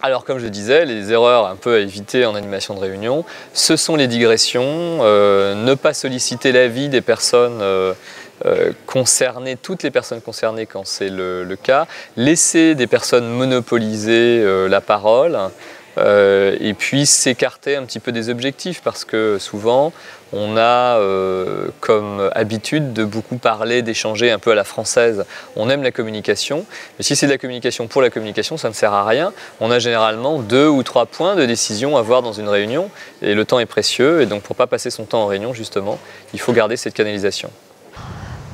Alors comme je disais, les erreurs un peu à éviter en animation de réunion, ce sont les digressions, ne pas solliciter l'avis des personnes concernées, toutes les personnes concernées quand c'est le cas, laisser des personnes monopoliser la parole, et puis s'écarter un petit peu des objectifs parce que souvent on a comme habitude de beaucoup parler, d'échanger un peu à la française. On aime la communication, mais si c'est de la communication pour la communication, ça ne sert à rien. On a généralement 2 ou 3 points de décision à voir dans une réunion et le temps est précieux et donc pour ne pas passer son temps en réunion justement, il faut garder cette canalisation.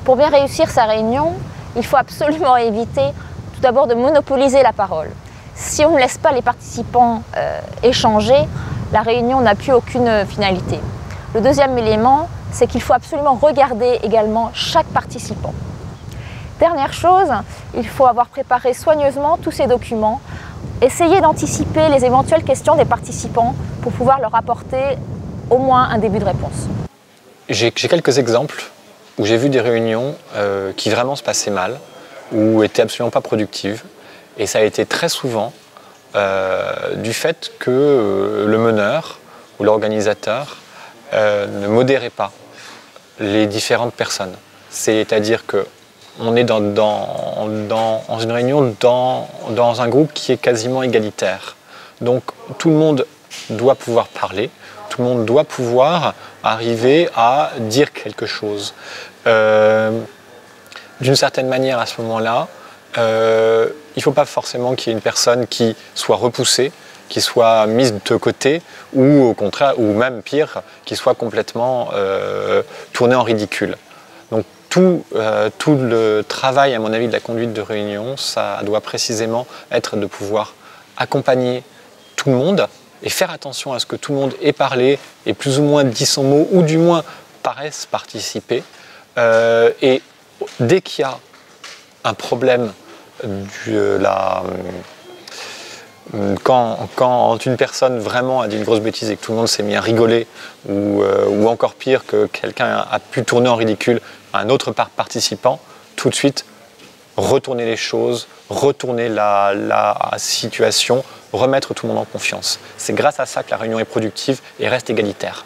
Pour bien réussir sa réunion, il faut absolument éviter tout d'abord de monopoliser la parole. Si on ne laisse pas les participants échanger, la réunion n'a plus aucune finalité. Le deuxième élément, c'est qu'il faut absolument regarder également chaque participant. Dernière chose, il faut avoir préparé soigneusement tous ces documents, essayer d'anticiper les éventuelles questions des participants pour pouvoir leur apporter au moins un début de réponse. J'ai quelques exemples où j'ai vu des réunions qui vraiment se passaient mal, ou étaient absolument pas productives. Et ça a été très souvent du fait que le meneur ou l'organisateur ne modérait pas les différentes personnes. C'est-à-dire qu'on est dans une réunion dans un groupe qui est quasiment égalitaire. Donc tout le monde doit pouvoir parler, tout le monde doit pouvoir arriver à dire quelque chose. D'une certaine manière, à ce moment-là, il ne faut pas forcément qu'il y ait une personne qui soit repoussée, qui soit mise de côté, ou au contraire, ou même pire, qui soit complètement tournée en ridicule. Donc tout le travail, à mon avis, de la conduite de réunion, ça doit précisément être de pouvoir accompagner tout le monde et faire attention à ce que tout le monde ait parlé et plus ou moins dit son mot, ou du moins paraisse participer. Et dès qu'il y a un problème, quand une personne vraiment a dit une grosse bêtise et que tout le monde s'est mis à rigoler, ou encore pire, que quelqu'un a pu tourner en ridicule un autre participant, tout de suite retourner les choses, retourner la situation, remettre tout le monde en confiance. C'est grâce à ça que la réunion est productive et reste égalitaire.